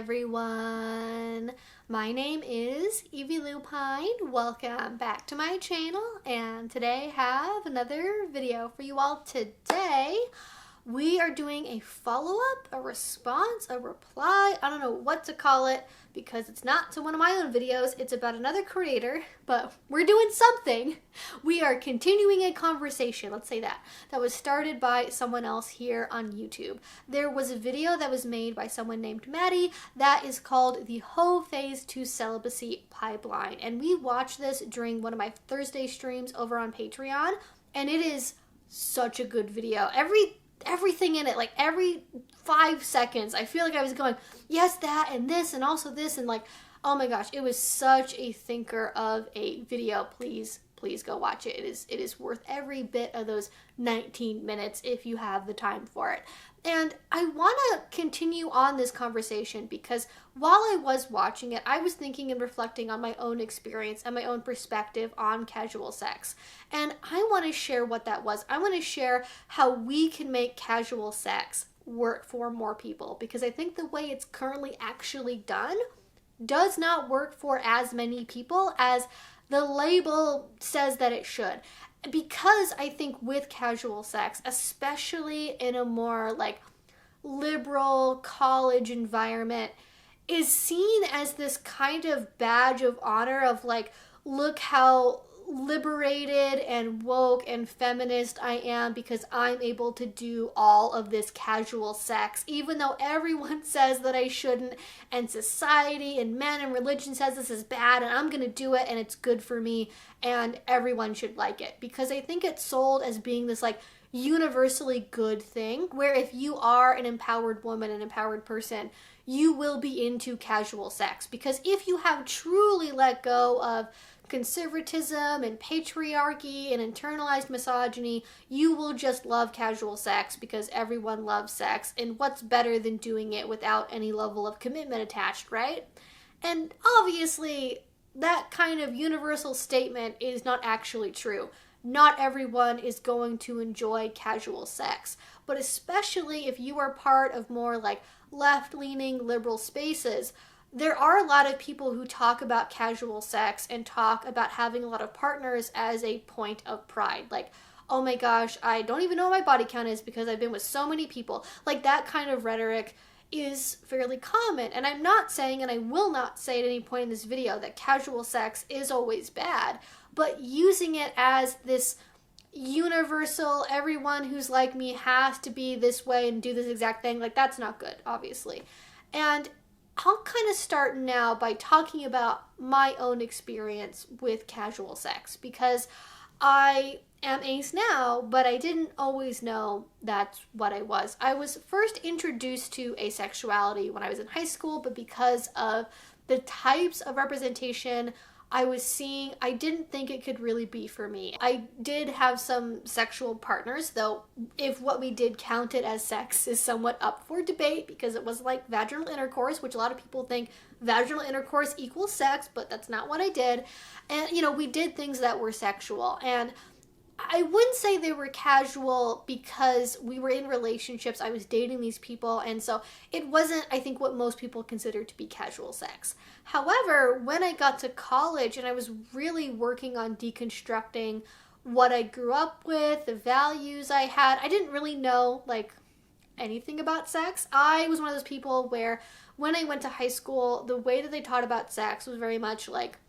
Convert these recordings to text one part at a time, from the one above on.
everyone. My name is Evie Lupine. Welcome back to my channel, and today I have another video for you all. Today we are doing a follow-up, a response, a reply. I don't know what to call it because it's not to one of my own videos. It's about another creator, but we're doing something. We are continuing a conversation, let's say that was started by someone else here on YouTube. There was a video that was made by someone named Maddie that is called the Hoe Phase to Celibacy Pipeline. And we watched this during one of my Thursday streams over on Patreon, and it is such a good video. Everything in it, like every 5 seconds, I feel like I was going, yes, that, and this, and also this, and like, oh my gosh, it was such a thinker of a video. Please go watch it. It is worth every bit of those 19 minutes if you have the time for it. And I want to continue on this conversation because while I was watching it, I was thinking and reflecting on my own experience and my own perspective on casual sex. And I want to share what that was. I want to share how we can make casual sex work for more people, because I think the way it's currently actually done does not work for as many people as the label says that it should. Because I think with casual sex, especially in a more like liberal college environment, is seen as this kind of badge of honor of like, look how liberated and woke and feminist I am because I'm able to do all of this casual sex, even though everyone says that I shouldn't, and society and men and religion says this is bad, and I'm gonna do it and it's good for me and everyone should like it. Because I think it's sold as being this like universally good thing, where if you are an empowered woman, an empowered person, you will be into casual sex. Because if you have truly let go of conservatism and patriarchy and internalized misogyny, you will just love casual sex because everyone loves sex, and what's better than doing it without any level of commitment attached, right? And obviously that kind of universal statement is not actually true. Not everyone is going to enjoy casual sex, but especially if you are part of more like left-leaning liberal spaces, there are a lot of people who talk about casual sex and talk about having a lot of partners as a point of pride. Like, oh my gosh, I don't even know what my body count is because I've been with so many people. Like, that kind of rhetoric is fairly common. And I'm not saying, and I will not say at any point in this video, that casual sex is always bad. But using it as this universal, everyone who's like me has to be this way and do this exact thing, like, that's not good, obviously. And I'll kind of start now by talking about my own experience with casual sex, because I am ace now, but I didn't always know that's what I was. I was first introduced to asexuality when I was in high school, but because of the types of representation I was seeing, I didn't think it could really be for me. I did have some sexual partners, though if what we did counted as sex is somewhat up for debate, because it was like vaginal intercourse, which a lot of people think vaginal intercourse equals sex, but that's not what I did. And, you know, we did things that were sexual, and I wouldn't say they were casual because we were in relationships. I was dating these people, and so it wasn't, I think, what most people consider to be casual sex. However, when I got to college and I was really working on deconstructing what I grew up with, the values I had, I didn't really know like anything about sex. I was one of those people where when I went to high school, the way that they taught about sex was very much like,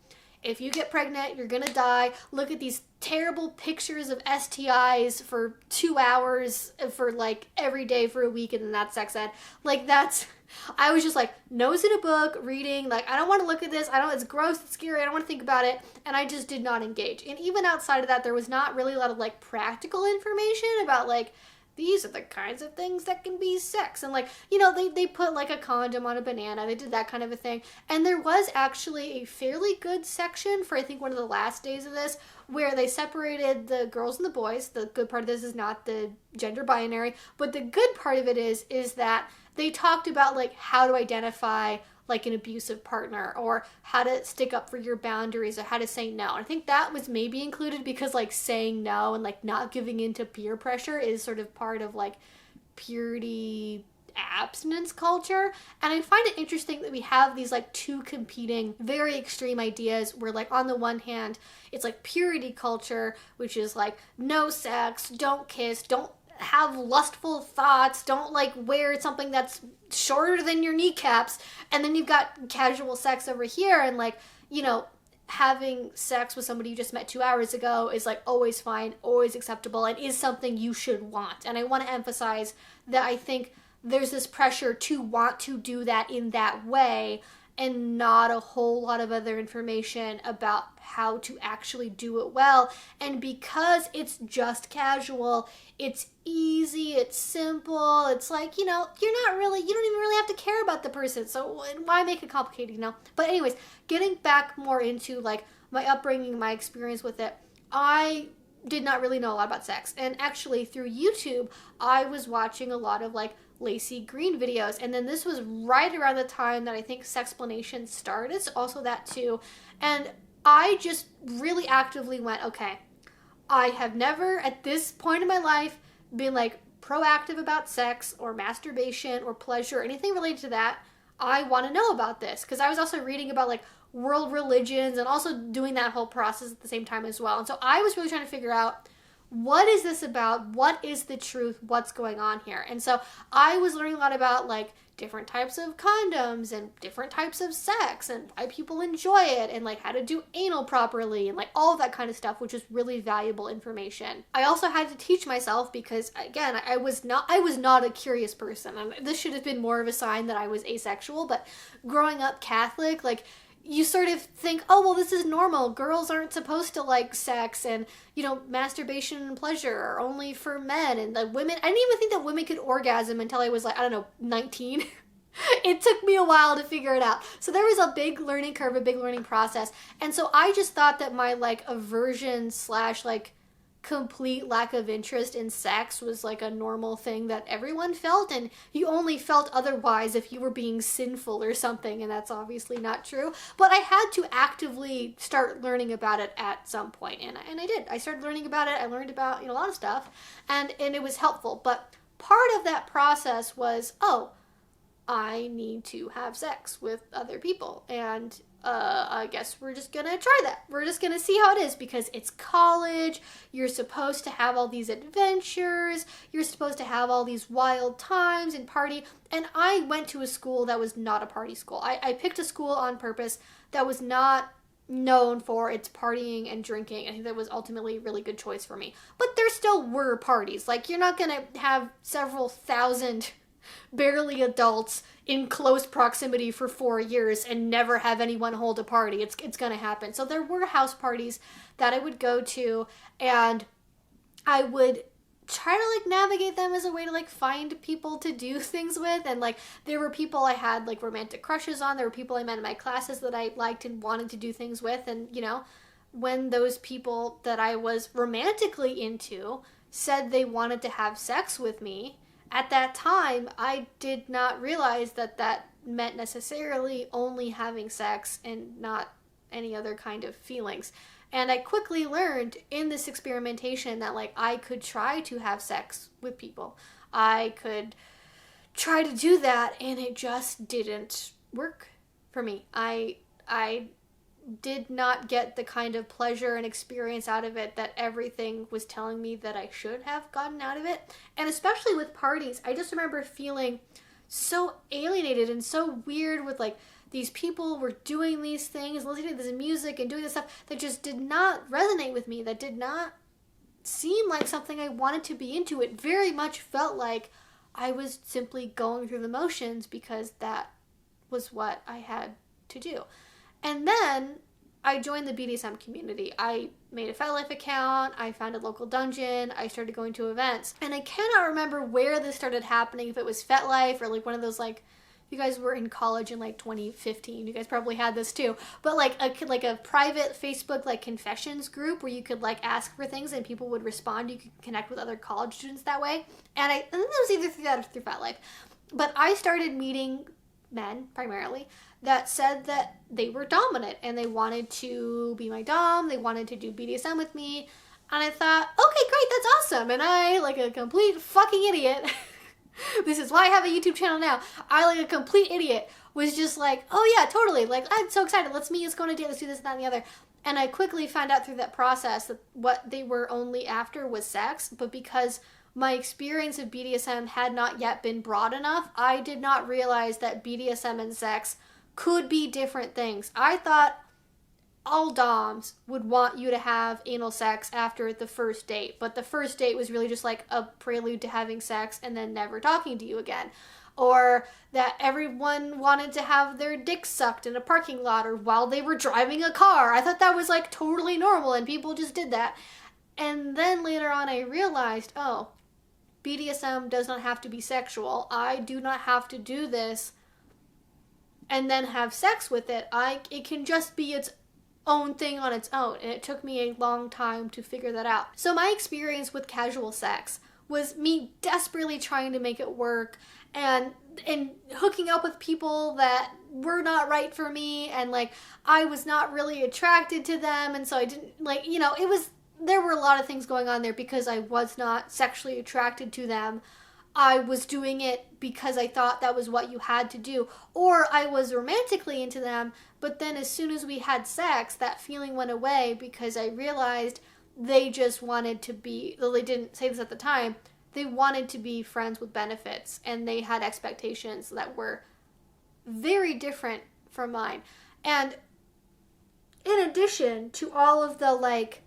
if you get pregnant, you're gonna die. Look at these terrible pictures of STIs for 2 hours for like every day for a week, and then that's sex ed. Like, that's, I was just like nose in a book reading, like, I don't want to look at this, it's gross, it's scary, I don't want to think about it, and I just did not engage. And even outside of that, there was not really a lot of like practical information about like, these are the kinds of things that can be sex. And like, you know, they put like a condom on a banana. They did that kind of a thing. And there was actually a fairly good section for, I think, one of the last days of this, where they separated the girls and the boys. The good part of this is not the gender binary, but the good part of it is that they talked about like how to identify like an abusive partner, or how to stick up for your boundaries, or how to say no. And I think that was maybe included because like saying no and like not giving in to peer pressure is sort of part of like purity abstinence culture. And I find it interesting that we have these like two competing, very extreme ideas where like on the one hand, it's like purity culture, which is like no sex, don't kiss, don't have lustful thoughts, don't like wear something that's shorter than your kneecaps. And then you've got casual sex over here, and like, you know, having sex with somebody you just met 2 hours ago is like always fine, always acceptable, and is something you should want. And I want to emphasize that I think there's this pressure to want to do that in that way, and not a whole lot of other information about how to actually do it well. And because it's just casual, it's easy, it's simple, it's like, you know, you don't even really have to care about the person, so why make it complicated, you know? But anyways, getting back more into like my upbringing, my experience with it, I did not really know a lot about sex. And actually through YouTube, I was watching a lot of like Lacey Green videos, and then this was right around the time that I think Sexplanation started, so also that too. And I just really actively went, okay, I have never at this point in my life been like proactive about sex or masturbation or pleasure or anything related to that. I want to know about this, because I was also reading about like world religions and also doing that whole process at the same time as well. And so I was really trying to figure out, what is this about? What is the truth? What's going on here? And so I was learning a lot about like different types of condoms and different types of sex and why people enjoy it, and like how to do anal properly and like all of that kind of stuff, which is really valuable information. I also had to teach myself, because again, I was not a curious person. And this should have been more of a sign that I was asexual, but growing up Catholic, like, you sort of think, oh, well, this is normal. Girls aren't supposed to like sex, and, you know, masturbation and pleasure are only for men. And the women, I didn't even think that women could orgasm until I was like, I don't know, 19. It took me a while to figure it out. So there was a big learning curve, a big learning process. And so I just thought that my like aversion / like complete lack of interest in sex was like a normal thing that everyone felt, and you only felt otherwise if you were being sinful or something, and that's obviously not true. But I had to actively start learning about it at some point, and I did. I started learning about it. I learned about, you know, a lot of stuff, and it was helpful. But part of that process was, oh, I need to have sex with other people, and I guess we're just gonna try that. We're just gonna see how it is, because it's college. You're supposed to have all these adventures. You're supposed to have all these wild times and party. And I went to a school that was not a party school. I picked a school on purpose that was not known for its partying and drinking. I think that was ultimately a really good choice for me. But there still were parties. Like, you're not gonna have several thousand barely adults in close proximity for 4 years and never have anyone hold a party. It's gonna happen. So there were house parties that I would go to, and I would try to like navigate them as a way to like find people to do things with. And like, there were people I had like romantic crushes on. There were people I met in my classes that I liked and wanted to do things with. And, you know, when those people that I was romantically into said they wanted to have sex with me, at that time, I did not realize that that meant necessarily only having sex and not any other kind of feelings. And I quickly learned in this experimentation that like I could try to have sex with people. I could try to do that, and it just didn't work for me. I did not get the kind of pleasure and experience out of it that everything was telling me that I should have gotten out of it. And especially with parties, I just remember feeling so alienated and so weird with like these people were doing these things, listening to this music and doing this stuff that just did not resonate with me, that did not seem like something I wanted to be into. It very much felt like I was simply going through the motions because that was what I had to do. And then I joined the BDSM community. I made a FetLife account, I found a local dungeon, I started going to events. And I cannot remember where this started happening, if it was FetLife or like one of those like, you guys were in college in like 2015, you guys probably had this too, but like a private Facebook like confessions group where you could like ask for things and people would respond. You could connect with other college students that way. And I think it was either through that or through FetLife. But I started meeting men primarily that said that they were dominant and they wanted to be my dom, they wanted to do BDSM with me, and I thought, okay, great, that's awesome. And I, like a complete fucking idiot, This is why I have a YouTube channel now. I, like a complete idiot, was just like, oh yeah, totally. Like, I'm so excited. Let's go on a date. Let's do this, that, and the other. And I quickly found out through that process that what they were only after was sex. But because my experience of BDSM had not yet been broad enough, I did not realize that BDSM and sex could be different things. I thought all doms would want you to have anal sex after the first date, but the first date was really just like a prelude to having sex and then never talking to you again. Or that everyone wanted to have their dick sucked in a parking lot or while they were driving a car. I thought that was like totally normal and people just did that. And then later on I realized, oh, BDSM does not have to be sexual. I do not have to do this and then have sex with it. It can just be its own thing on its own, and it took me a long time to figure that out. So my experience with casual sex was me desperately trying to make it work and hooking up with people that were not right for me, and like I was not really attracted to them, and so I didn't, like, you know, there were a lot of things going on there because I was not sexually attracted to them. I was doing it because I thought that was what you had to do, or I was romantically into them, but then as soon as we had sex, that feeling went away because I realized they just wanted to be, though they didn't say this at the time, they wanted to be friends with benefits, and they had expectations that were very different from mine. And in addition to all of the, like,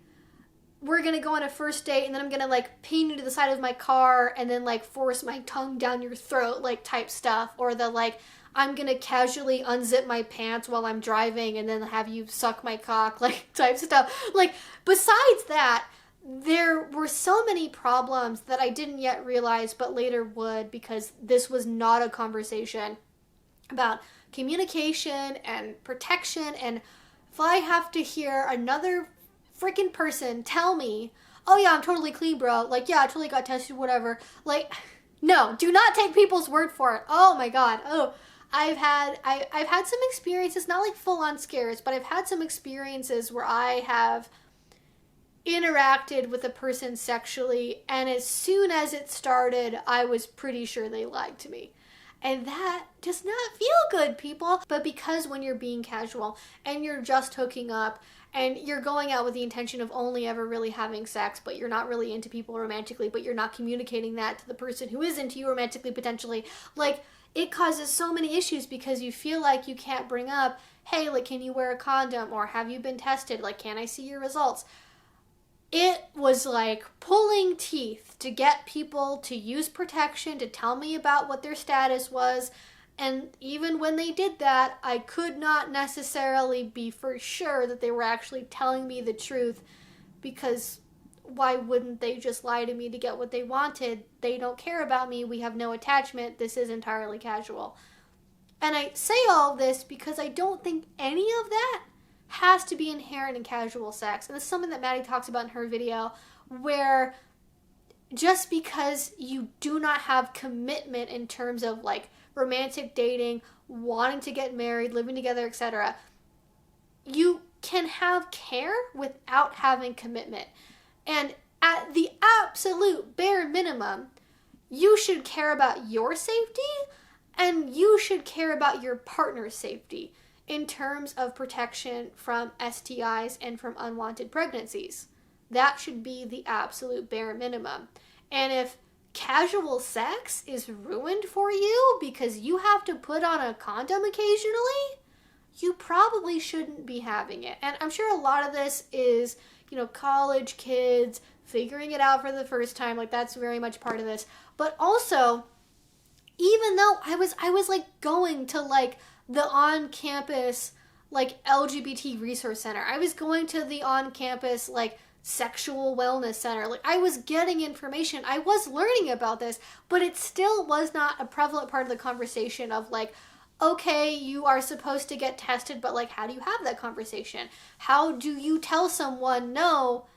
we're gonna go on a first date and then I'm gonna like pin you to the side of my car and then like force my tongue down your throat, like type stuff, or the like I'm gonna casually unzip my pants while I'm driving and then have you suck my cock, like type stuff. Like, besides that, there were so many problems that I didn't yet realize but later would, because this was not a conversation about communication and protection. And if I have to hear another freaking person tell me, oh yeah, I'm totally clean, bro, like yeah, I totally got tested, whatever, like, no, do not take people's word for it. Oh my god. Oh, I've had some experiences, not like full-on scares, but I've had some experiences where I have interacted with a person sexually, and as soon as it started, I was pretty sure they lied to me. And that does not feel good, people. But because when you're being casual and you're just hooking up and you're going out with the intention of only ever really having sex, but you're not really into people romantically, but you're not communicating that to the person who is into you romantically potentially, like, it causes so many issues because you feel like you can't bring up, hey, like, can you wear a condom? Or have you been tested? Like, can I see your results? It was like pulling teeth to get people to use protection, to tell me about what their status was. And even when they did that, I could not necessarily be for sure that they were actually telling me the truth, because why wouldn't they just lie to me to get what they wanted? They don't care about me. We have no attachment. This is entirely casual. And I say all of this because I don't think any of that has to be inherent in casual sex. And this is something that Maddie talks about in her video, where just because you do not have commitment in terms of like romantic dating, wanting to get married, living together, etc., you can have care without having commitment. And at the absolute bare minimum, you should care about your safety and you should care about your partner's safety in terms of protection from STIs and from unwanted pregnancies. That should be the absolute bare minimum. And if casual sex is ruined for you because you have to put on a condom occasionally, you probably shouldn't be having it. And I'm sure a lot of this is, you know, college kids figuring it out for the first time. Like, that's very much part of this. But also, even though I was like going to like the on-campus like LGBT resource center, I was going to the on-campus like sexual wellness center, like I was getting information, I was learning about this, but it still was not a prevalent part of the conversation of like, okay, you are supposed to get tested, but like, how do you have that conversation? How do you tell someone, no,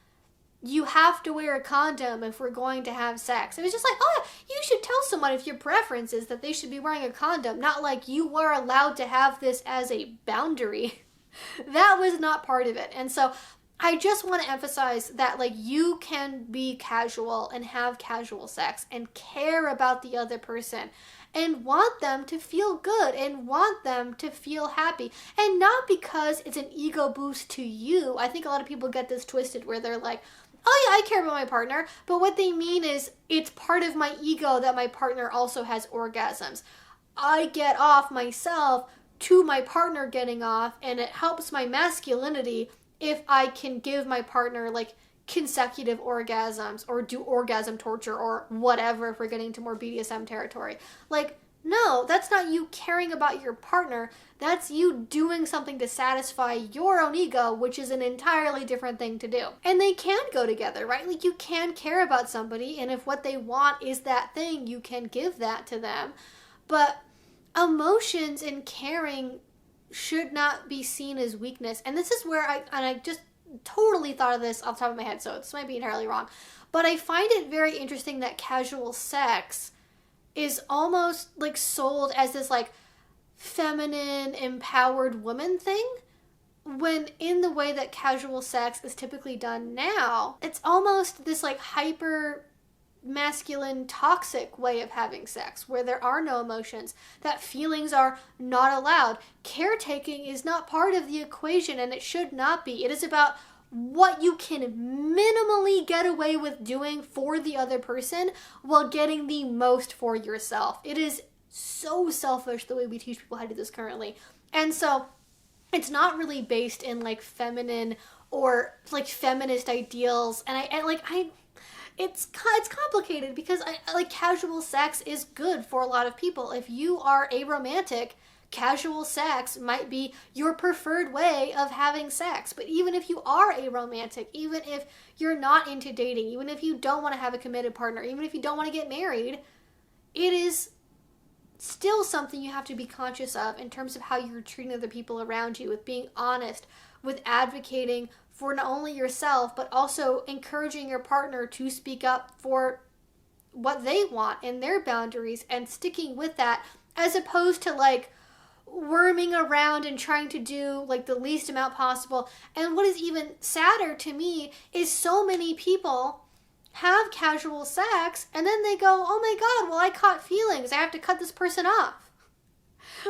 you have to wear a condom if we're going to have sex? It was just like, oh, you should tell someone if your preference is that they should be wearing a condom, not like you are allowed to have this as a boundary. That was not part of it. And so I just want to emphasize that, like, you can be casual and have casual sex and care about the other person and want them to feel good and want them to feel happy. And not because it's an ego boost to you. I think a lot of people get this twisted where they're like, oh yeah, I care about my partner. But what they mean is it's part of my ego that my partner also has orgasms. I get off myself to my partner getting off, and it helps my masculinity if I can give my partner like consecutive orgasms or do orgasm torture or whatever if we're getting into more BDSM territory. Like, no, that's not you caring about your partner. That's you doing something to satisfy your own ego, which is an entirely different thing to do. And they can go together, right? Like, you can care about somebody, and if what they want is that thing, you can give that to them. But emotions and caring should not be seen as weakness. And this is where I just totally thought of this off the top of my head, so this might be entirely wrong. But I find it very interesting that casual sex is almost like sold as this like feminine, empowered woman thing, when in the way that casual sex is typically done now, it's almost this like hyper masculine, toxic way of having sex where there are no emotions, that feelings are not allowed. Caretaking is not part of the equation, and it should not be. It is about what you can minimally get away with doing for the other person while getting the most for yourself. It is so selfish the way we teach people how to do this currently. And so it's not really based in like feminine or like feminist ideals. And it's complicated because I like casual sex is good for a lot of people. If you are aromantic, casual sex might be your preferred way of having sex. But even if you are aromantic, even if you're not into dating, even if you don't want to have a committed partner, even if you don't want to get married, it is still something you have to be conscious of in terms of how you're treating other people around you, with being honest, with advocating for not only yourself, but also encouraging your partner to speak up for what they want and their boundaries and sticking with that, as opposed to like worming around and trying to do like the least amount possible. And what is even sadder to me is so many people have casual sex and then they go, oh my God, well, I caught feelings, I have to cut this person off.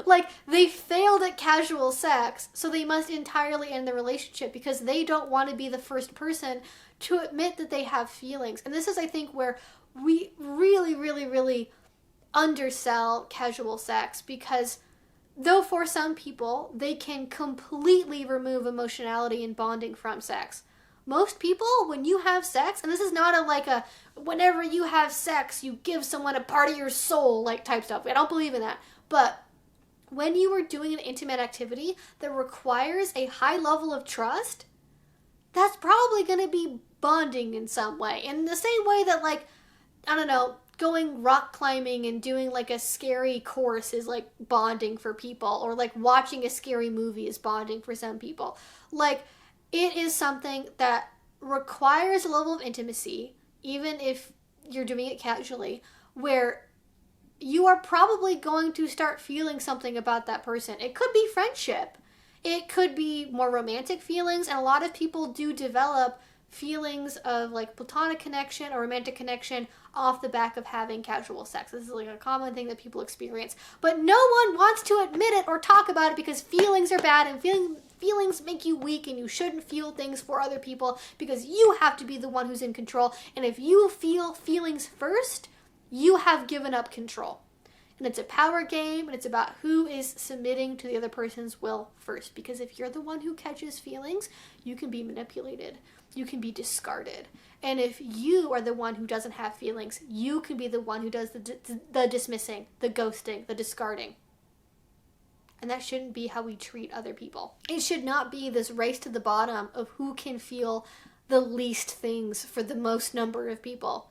Like, they failed at casual sex, so they must entirely end the relationship because they don't want to be the first person to admit that they have feelings. And this is, I think, where we really, really, really undersell casual sex, because though for some people they can completely remove emotionality and bonding from sex, most people, when you have sex, and this is not a whenever you have sex you give someone a part of your soul like type stuff. I don't believe in that. But when you are doing an intimate activity that requires a high level of trust, that's probably going to be bonding in some way. In the same way that, like, I don't know, going rock climbing and doing like a scary course is like bonding for people, or like watching a scary movie is bonding for some people. Like, it is something that requires a level of intimacy, even if you're doing it casually, where you are probably going to start feeling something about that person. It could be friendship. It could be more romantic feelings, and a lot of people do develop feelings of like platonic connection or romantic connection off the back of having casual sex. This is like a common thing that people experience, but no one wants to admit it or talk about it because feelings are bad, and feelings make you weak, and you shouldn't feel things for other people because you have to be the one who's in control. And if you feel feelings first, you have given up control. And it's a power game, and it's about who is submitting to the other person's will first. Because if you're the one who catches feelings, you can be manipulated. You can be discarded. And if you are the one who doesn't have feelings, you can be the one who does the dismissing, the ghosting, the discarding. And that shouldn't be how we treat other people. It should not be this race to the bottom of who can feel the least things for the most number of people.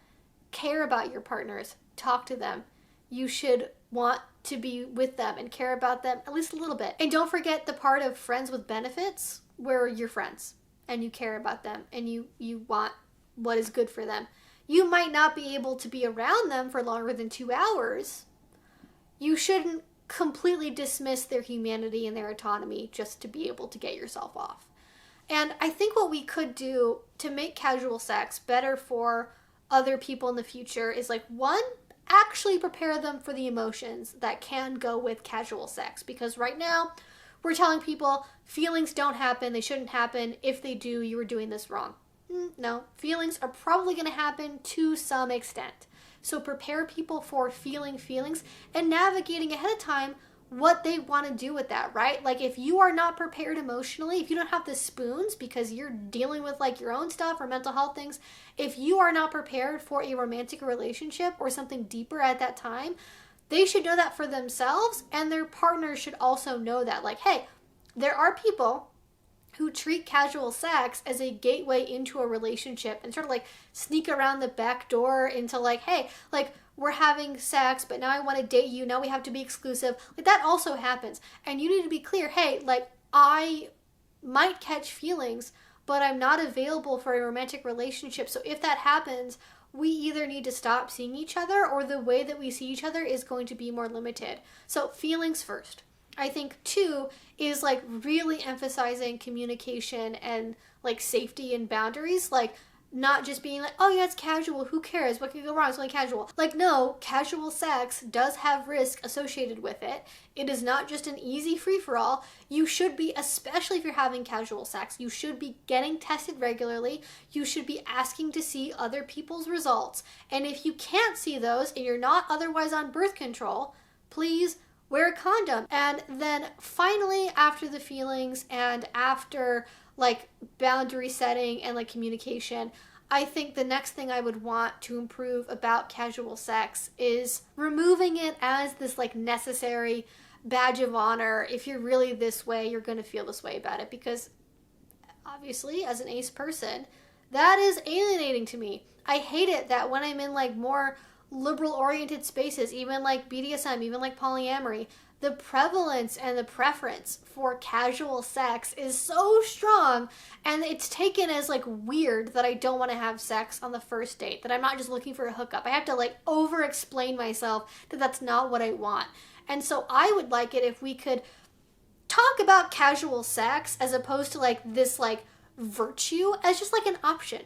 Care about your partners. Talk to them. You should want to be with them and care about them at least a little bit. And don't forget the part of friends with benefits where you're friends and you care about them and you want what is good for them. You might not be able to be around them for longer than 2 hours. You shouldn't completely dismiss their humanity and their autonomy just to be able to get yourself off. And I think what we could do to make casual sex better for other people in the future is like, one, actually prepare them for the emotions that can go with casual sex. Because right now, we're telling people feelings don't happen, they shouldn't happen. If they do, you were doing this wrong. No, feelings are probably going to happen to some extent. So prepare people for feeling feelings and navigating ahead of time what they want to do with that, right? Like if you are not prepared emotionally, if you don't have the spoons because you're dealing with like your own stuff or mental health things, if you are not prepared for a romantic relationship or something deeper at that time, they should know that for themselves, and their partner should also know that. Like, hey, there are people who treat casual sex as a gateway into a relationship and sort of like sneak around the back door into like, hey, like we're having sex, but now I want to date you. Now we have to be exclusive. Like that also happens. And you need to be clear, hey, like I might catch feelings, but I'm not available for a romantic relationship. So if that happens, we either need to stop seeing each other or the way that we see each other is going to be more limited. So feelings first. I think two is like really emphasizing communication and like safety and boundaries. Like not just being like, oh yeah, it's casual, who cares, what could go wrong, it's only casual. Like no, casual sex does have risk associated with it. It is not just an easy free-for-all. You should be, especially if you're having casual sex, you should be getting tested regularly. You should be asking to see other people's results. And if you can't see those and you're not otherwise on birth control, please wear a condom. And then finally, after the feelings and after like boundary setting and like communication, I think the next thing I would want to improve about casual sex is removing it as this like necessary badge of honor. If you're really this way, you're going to feel this way about it, because obviously as an ace person, that is alienating to me. I hate it that when I'm in like more liberal oriented spaces, even like BDSM, even like polyamory, the prevalence and the preference for casual sex is so strong, and it's taken as like weird that I don't want to have sex on the first date, that I'm not just looking for a hookup. I have to like over explain myself that that's not what I want. And so I would like it if we could talk about casual sex as opposed to like this like virtue as just like an option.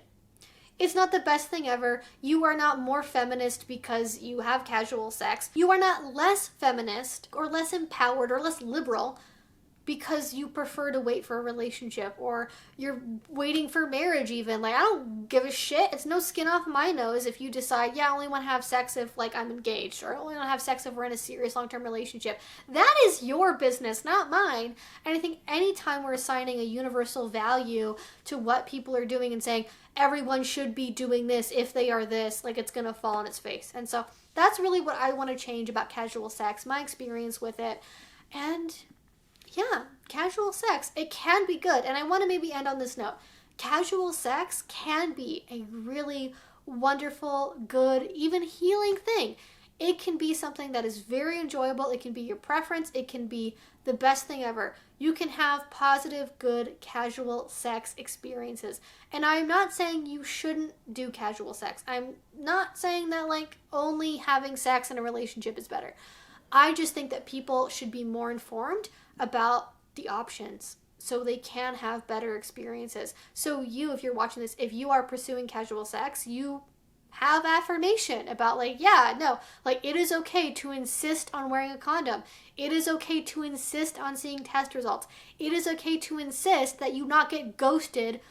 It's not the best thing ever. You are not more feminist because you have casual sex. You are not less feminist or less empowered or less liberal because you prefer to wait for a relationship or you're waiting for marriage even. Like, I don't give a shit. It's no skin off my nose if you decide, yeah, I only want to have sex if like I'm engaged, or I only want to have sex if we're in a serious long-term relationship. That is your business, not mine. And I think anytime we're assigning a universal value to what people are doing and saying everyone should be doing this if they are this, like it's gonna fall on its face. And so that's really what I want to change about casual sex, my experience with it. And yeah, casual sex, it can be good. And I want to maybe end on this note. Casual sex can be a really wonderful, good, even healing thing. It can be something that is very enjoyable. It can be your preference. It can be the best thing ever. You can have positive, good, casual sex experiences. And I'm not saying you shouldn't do casual sex. I'm not saying that like only having sex in a relationship is better. I just think that people should be more informed about the options so they can have better experiences. So you, if you're watching this, if you are pursuing casual sex, you have affirmation about like, yeah, no, like it is okay to insist on wearing a condom. It is okay to insist on seeing test results. It is okay to insist that you not get ghosted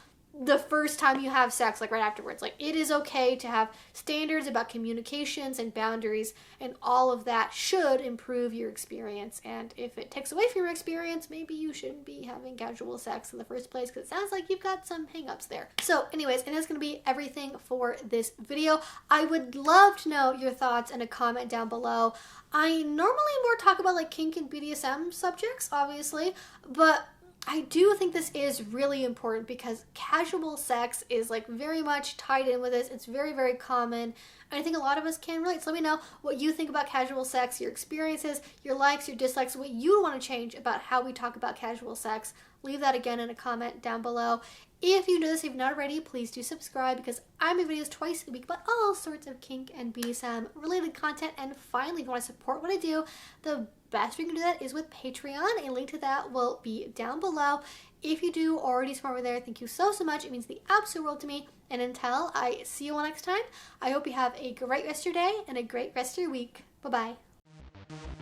the first time you have sex, like right afterwards. Like it is okay to have standards about communications and boundaries, and all of that should improve your experience. And if it takes away from your experience, maybe you shouldn't be having casual sex in the first place, because it sounds like you've got some hangups there. So anyways, and that's going to be everything for this video. I would love to know your thoughts in a comment down below. I normally more talk about like kink and BDSM subjects, obviously, but I do think this is really important because casual sex is like very much tied in with this. It's very, very common. And I think a lot of us can relate. So let me know what you think about casual sex, your experiences, your likes, your dislikes, what you want to change about how we talk about casual sex. Leave that again in a comment down below. If you know this, if you've not already, please do subscribe, because I make videos twice a week about all sorts of kink and BDSM related content. And finally, if you want to support what I do, the best way you can do that is with Patreon. A link to that will be down below. If you do already support me there, thank you so much. It means the absolute world to me. And until I see you all next time, I hope you have a great rest of your day and a great rest of your week. Bye-bye.